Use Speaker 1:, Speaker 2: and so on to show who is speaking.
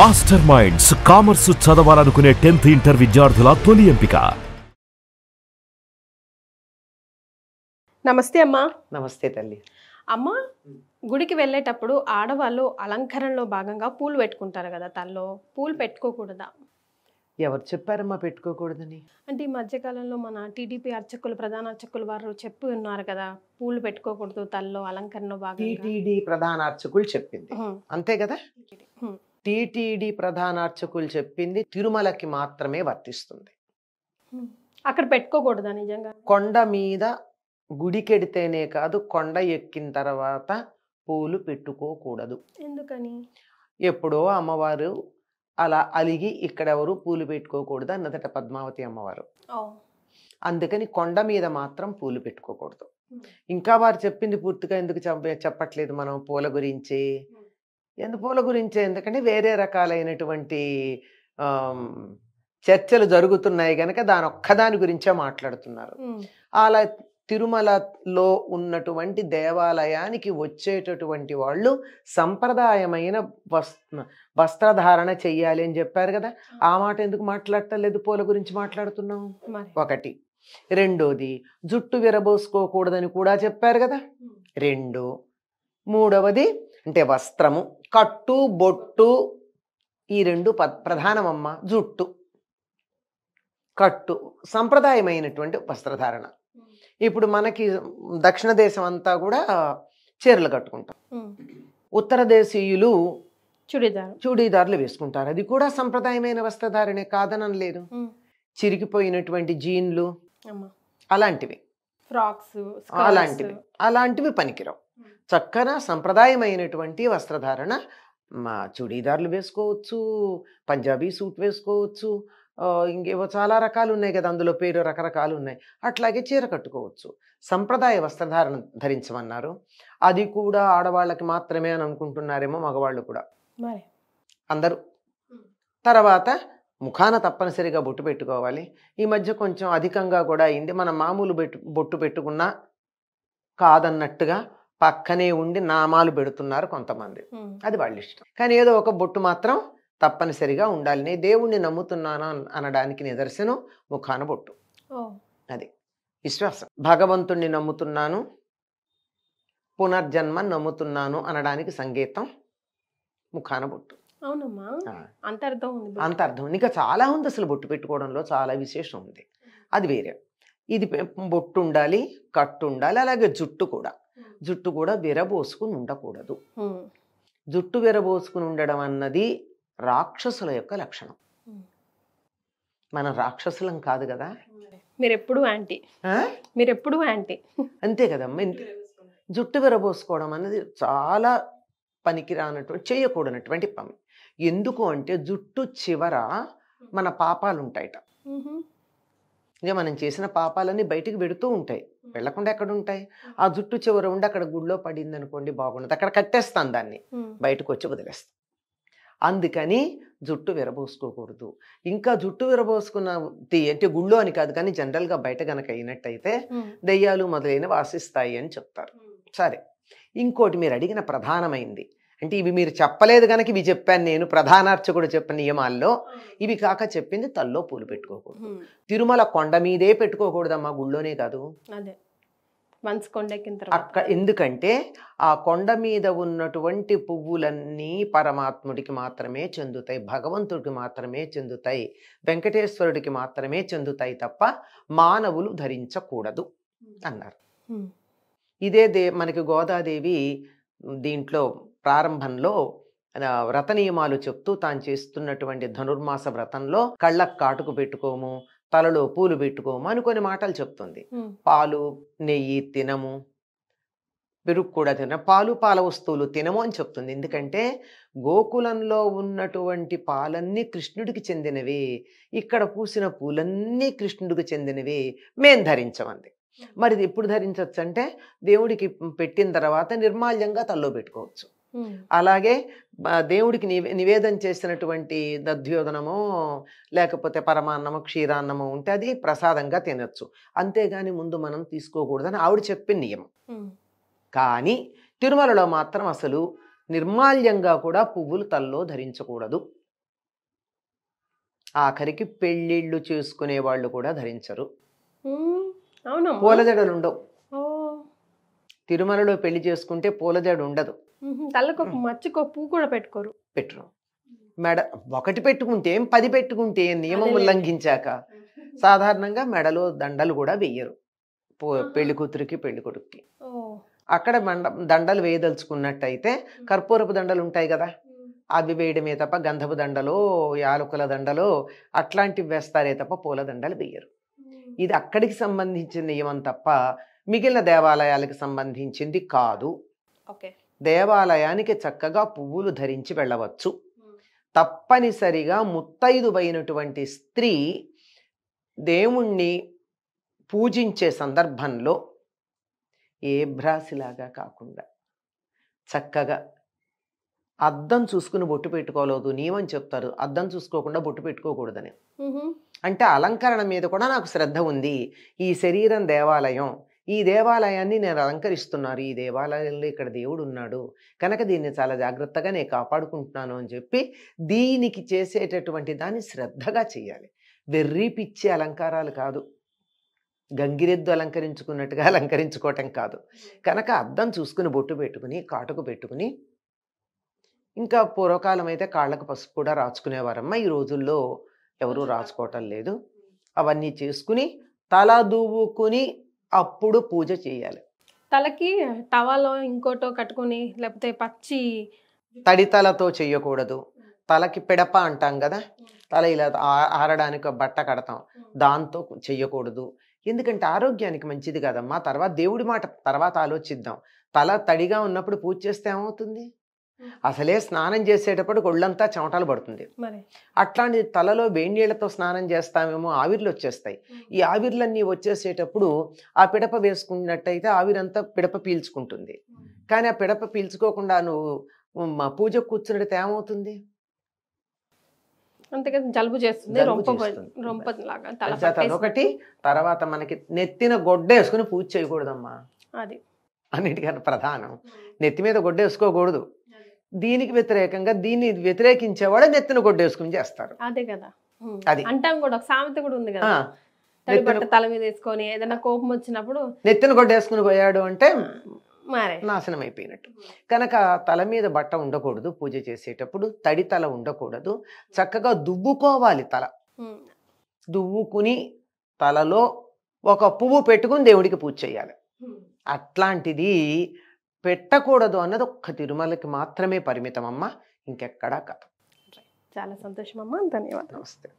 Speaker 1: Master minds commerce చదవాలనుకునే 10th inter విద్యార్థుల తొలి ఎంపిక.
Speaker 2: నమస్తే అమ్మా.
Speaker 3: నమస్తే తల్లి.
Speaker 2: అమ్మా, గుడికి వెళ్ళేటప్పుడు ఆడవాళ్ళు అలంకరణలో భాగంగా పూలు పెట్టుకుంటారు కదా, తల్లో పూలు పెట్టుకోకూడదా?
Speaker 3: ఎవరు చెప్పారమ్మా పెట్టుకోకూడదని?
Speaker 2: అంటే ఈ మధ్యకాలంలో మన టీడీపీ అర్చకులు, ప్రధాన అర్చకులు వారు చెప్పి ఉన్నారు కదా, పూలు పెట్టుకోకూడదు తల్లో అలంకరణలో భాగంగా.
Speaker 3: టీటీడీ ప్రధాన అర్చకులు చెప్పింది అంతే కదా. టీటీడీ ప్రధాన అర్చకులు చెప్పింది తిరుమలకి మాత్రమే వర్తిస్తుంది.
Speaker 2: అక్కడ పెట్టుకోకూడదా నిజంగా?
Speaker 3: కొండ మీద గుడికెడితేనే కాదు, కొండ ఎక్కిన తర్వాత పూలు పెట్టుకోకూడదు.
Speaker 2: ఎందుకని?
Speaker 3: ఎప్పుడో అమ్మవారు అలా అలిగి ఇక్కడెవరు పూలు పెట్టుకోకూడదు అన్నదట పద్మావతి అమ్మవారు. అందుకని కొండ మీద మాత్రం పూలు పెట్టుకోకూడదు. ఇంకా వారు చెప్పింది పూర్తిగా ఎందుకు చెప్పట్లేదు మనం పూల గురించి? పూల గురించే, ఎందుకంటే వేరే రకాలైనటువంటి చర్చలు జరుగుతున్నాయి కనుక దాని ఒక్కదాని గురించే మాట్లాడుతున్నారు. అలా తిరుమలలో ఉన్నటువంటి దేవాలయానికి వచ్చేటటువంటి వాళ్ళు సంప్రదాయమైన వస్త్రధారణ చెయ్యాలి అని చెప్పారు కదా. ఆ మాట ఎందుకు మాట్లాడటలేదు? పూల గురించి మాట్లాడుతున్నాం ఒకటి. రెండోది జుట్టు విరబోసుకోకూడదని కూడా చెప్పారు కదా. రెండు. మూడవది అంటే వస్త్రము, కట్టు బొట్టు, ఈ రెండు ప్రధానమమ్మ. జుట్టు, కట్టు సంప్రదాయమైనటువంటి వస్త్రధారణ. ఇప్పుడు మనకి దక్షిణ దేశం అంతా కూడా చీరలు కట్టుకుంటాం. ఉత్తర దేశీయులు చూడీదారులు వేసుకుంటారు. అది కూడా సంప్రదాయమైన వస్త్రధారణే, కాదనం లేదు. చిరిగిపోయినటువంటి జీన్లు అలాంటివి,
Speaker 2: ఫ్రాక్స్
Speaker 3: అలాంటివి పనికిరావు. చక్కగా సంప్రదాయమైనటువంటి వస్త్రధారణ చూడీదారులు వేసుకోవచ్చు, పంజాబీ సూట్ వేసుకోవచ్చు, ఇంకేవో చాలా రకాలు ఉన్నాయి కదా, అందులో పేరు రకరకాలు ఉన్నాయి. అట్లాగే చీర కట్టుకోవచ్చు. సంప్రదాయ వస్త్రధారణ ధరించమన్నారు. అది కూడా ఆడవాళ్ళకి మాత్రమే అని అనుకుంటున్నారేమో మగవాళ్ళు కూడా, అందరూ. తర్వాత ముఖాన తప్పనిసరిగా బొట్టు పెట్టుకోవాలి. ఈ మధ్య కొంచెం అధికంగా కూడా అయింది. మనం మామూలు బొట్టు పెట్టుకున్నా కాదన్నట్టుగా పక్కనే ఉండి నామాలు పెడుతున్నారు కొంతమంది. అది వాళ్ళ ఇష్టం. కానీ ఏదో ఒక బొట్టు మాత్రం తప్పనిసరిగా ఉండాలి. నేను దేవుణ్ణి నమ్ముతున్నాను అనడానికి నిదర్శనం ముఖాన బొట్టు. అది విశ్వాసం. భగవంతుణ్ణి నమ్ముతున్నాను, పునర్జన్మ నమ్ముతున్నాను అనడానికి సంకేతం ముఖాన బొట్టు. అంతర్థం ఇంకా చాలా ఉంది. అసలు బొట్టు పెట్టుకోవడంలో చాలా విశేషం ఉంది. అది వేరే. ఇది బొట్టు ఉండాలి, కట్టు ఉండాలి. అలాగే జుట్టు కూడా విరబోసుకుని ఉండకూడదు. జుట్టు విరబోసుకుని ఉండడం అన్నది రాక్షసుల యొక్క లక్షణం. మనం రాక్షసులం కాదు కదా.
Speaker 2: మీరెప్పుడు యాంటీ
Speaker 3: అంతే కదమ్మా. జుట్టు విరబోసుకోవడం అన్నది చాలా పనికిరానటువంటి, చేయకూడనటువంటి పని. ఎందుకు అంటే జుట్టు చివర మన పాపాలు ఉంటాయట. ఇక మనం చేసిన పాపాలన్నీ బయటికి పెడుతూ ఉంటాయి, వెళ్లకుండా ఎక్కడ ఉంటాయి? ఆ జుట్టు చివర ఉండి అక్కడ గుడిలో పడింది అనుకోండి, బాగుండదు. అక్కడ కట్టేస్తాను దాన్ని, బయటకు వచ్చి వదిలేస్తాను. అందుకని జుట్టు విరబోసుకోకూడదు. ఇంకా జుట్టు విరబోసుకున్నది అంటే గుళ్ళో అని కాదు, కానీ జనరల్గా బయట గనక అయినట్టయితే దెయ్యాలు మొదలైనవి వాసిస్తాయి అని చెప్తారు. సరే, ఇంకోటి మీరు అడిగిన ప్రధానమైంది అంటే, ఇవి మీరు చెప్పలేదు కనుక ఇవి చెప్పాను నేను. ప్రధానార్చకుడు చెప్పిన నియమాల్లో ఇవి కాక చెప్పింది తల్లో పూలు పెట్టుకోకూడదు. తిరుమల కొండ మీదే పెట్టుకోకూడదమ్మా, గుళ్ళోనే కాదు. ఎందుకంటే ఆ కొండ మీద ఉన్నటువంటి పువ్వులన్నీ పరమాత్ముడికి మాత్రమే చెందుతాయి, భగవంతుడికి మాత్రమే చెందుతాయి, వెంకటేశ్వరుడికి మాత్రమే చెందుతాయి తప్ప మానవులు ధరించకూడదు అన్నారు. ఇదే మనకి గోదాదేవి దీంట్లో ప్రారంభంలో వ్రత నియమాలు చెప్తూ తాను చేస్తున్నటువంటి ధనుర్మాస వ్రతంలో కళ్ళకు కాటుకు పెట్టుకోము, తలలో పూలు పెట్టుకోము అని కొన్ని మాటలు చెప్తుంది. పాలు నెయ్యి తినము, పెరుగు కూడా తినము, పాల వస్తువులు తినము అని చెప్తుంది. ఎందుకంటే గోకులంలో ఉన్నటువంటి పాలన్నీ కృష్ణుడికి చెందినవి, ఇక్కడ పూసిన పూలన్నీ కృష్ణుడికి చెందినవి, మేం ధరించమంది. మరి ఇది ఎప్పుడు ధరించవచ్చు అంటే, దేవుడికి పెట్టిన తర్వాత నిర్మాల్యంగా తల్లో పెట్టుకోవచ్చు. అలాగే దేవుడికి నివేదన చేసినటువంటి దధ్యోదనమో లేకపోతే పరమాన్నమో క్షీరాన్నమో ఉంటే అది ప్రసాదంగా తినొచ్చు. అంతేగాని ముందు మనం తీసుకోకూడదని ఆవిడ చెప్పిన నియమం. కానీ తిరుమలలో మాత్రం అసలు నిర్మాల్యంగా కూడా పువ్వులు తల్లో ధరించకూడదు ఆఖరికి పెళ్ళిళ్ళు చేసుకునే వాళ్ళు కూడా ధరించరు.
Speaker 2: అవునమ్మా.
Speaker 3: పూలజడలు ఉండవు.
Speaker 2: ఓ.
Speaker 3: తిరుమలలో పెళ్లి చేసుకుంటే పూలజడ ఉండదు.
Speaker 2: తలకు ఒక మచ్చకో పువ్వు కూడా పెట్టుకోరు.
Speaker 3: పెట్టరు. మెడ ఒకటి పెట్టుకుంటే 10 పెట్టుకుంటే నియమం
Speaker 2: అదేలే.
Speaker 3: ఉల్లంఘించాక సాధారణంగా మెడలో దండలు కూడా వెయ్యరు పెళ్లి కూతురికి పెళ్లి కొడుక్కి.
Speaker 2: ఓ.
Speaker 3: అక్కడ దండలు వేయదలుచుకున్నట్టయితే కర్పూరపు దండలు ఉంటాయి కదా, అవి వేయడమే తప్ప గంధపు దండలో యాలకుల దండలో అట్లాంటివి వేస్తారే తప్ప పూల దండలు వేయరు. ఇది అక్కడికి సంబంధించిన నియమం తప్ప మిగిలిన దేవాలయాలకు సంబంధించింది కాదు.
Speaker 2: ఓకే.
Speaker 3: దేవాలయానికి చక్కగా పువ్వులు ధరించి వెళ్ళవచ్చు. తప్పనిసరిగా ముత్తైదువైనటువంటి స్త్రీ దేవుణ్ణి పూజించే సందర్భంలో ఏ భ్రాసిలాగా కాకుండా చక్కగా అద్దం చూసుకుని బొట్టు పెట్టుకోలేదు. నియమం చెప్తారు, అద్దం చూసుకోకుండా బొట్టు పెట్టుకోకూడదని. అంటే అలంకరణ మీద కూడా నాకు శ్రద్ధ ఉంది. ఈ శరీరం దేవాలయం, ఈ దేవాలయాన్ని నేను అలంకరిస్తున్నారు, ఈ దేవాలయంలో ఇక్కడ దేవుడు ఉన్నాడు కనుక దీన్ని చాలా జాగ్రత్తగా నేను కాపాడుకుంటున్నాను అని చెప్పి దీనికి చేసేటటువంటి దాన్ని శ్రద్ధగా చేయాలి. వెర్రి పిచ్చి అలంకారాలు కాదు, గంగిరెద్దు అలంకరించుకున్నట్టుగా అలంకరించుకోవటం కాదు. కనుక అద్దం చూసుకుని బొట్టు పెట్టుకుని కాటుకు పెట్టుకుని, ఇంకా పూర్వకాలం అయితే కాళ్ళకు పసుపు కూడా రాచుకునేవారమ్మ. ఈ రోజుల్లో ఎవరూ రాచుకోవటం లేదు. అవన్నీ చేసుకుని తల దువ్వుకుని అప్పుడు పూజ చేయాలి.
Speaker 2: తలకి టవాలో ఇంకోటో కట్టుకొని లేకపోతే పచ్చి
Speaker 3: తడితలతో చెయ్యకూడదు. తలకి పిడప అంటాం కదా, తల ఇలా ఆరడానికి ఒక బట్ట కడతాం, దాంతో చెయ్యకూడదు. ఎందుకంటే ఆరోగ్యానికి మంచిది కదమ్మా. తర్వాత దేవుడి మాట తర్వాత ఆలోచిద్దాం. తల తడిగా ఉన్నప్పుడు పూజ చేస్తే ఏమవుతుంది? అసలే స్నానం చేసేటప్పుడు ఒళ్ళంతా చెమటలు పడుతుంది. అట్లాంటి తలలో వేడి నీళ్లతో స్నానం చేస్తామేమో, ఆవిర్లు వచ్చేస్తాయి. ఈ ఆవిర్లన్నీ వచ్చేసేటప్పుడు ఆ పిడప వేసుకున్నట్టయితే ఆవిరంతా పిడప పీల్చుకుంటుంది. కానీ ఆ పిడప పీల్చుకోకుండా నువ్వు పూజ కూర్చున్నట్టు ఏమవుతుంది?
Speaker 2: అంతేకాదు జలుబు చేస్తుంది,
Speaker 3: అదొకటి. తర్వాత మనకి నెత్తిన గొడ్డేసుకుని పూజ చేయకూడదమ్మా.
Speaker 2: అది
Speaker 3: అన్నిటికన్నా ప్రధానం. నెత్తి మీద గొడ్డేసుకోకూడదు. దీనికి వ్యతిరేకంగా దీన్ని వ్యతిరేకించేవాడు నెత్తిన గొడ్డేసుకుని చేస్తారు.
Speaker 2: అదే కదా,
Speaker 3: అది
Speaker 2: అంటాం కూడా. ఒక సామెత కూడా ఉంది కదా, తల మీద వేసుకొని ఏదైనా కోపం వచ్చినప్పుడు
Speaker 3: నెత్తిన గొడ్డేసుకుని పోయాడు అంటే
Speaker 2: మరే
Speaker 3: నాశనం అయిపోయినట్టు. కనుక తల మీద బట్ట ఉండకూడదు. పూజ చేసేటప్పుడు తడి తల ఉండకూడదు. చక్కగా దువ్వుకోవాలి. తల దువ్వుకుని తలలో ఒక పువ్వు పెట్టుకుని దేవుడికి పూజ చేయాలి. అట్లాంటిది పెట్టకూడదు అన్నది ఒక్క తిరుమలకి మాత్రమే పరిమితం అమ్మ, ఇంకెక్కడా కాదు.
Speaker 2: చాలా సంతోషం అమ్మా, ధన్యవాదాలు.
Speaker 3: నమస్తే.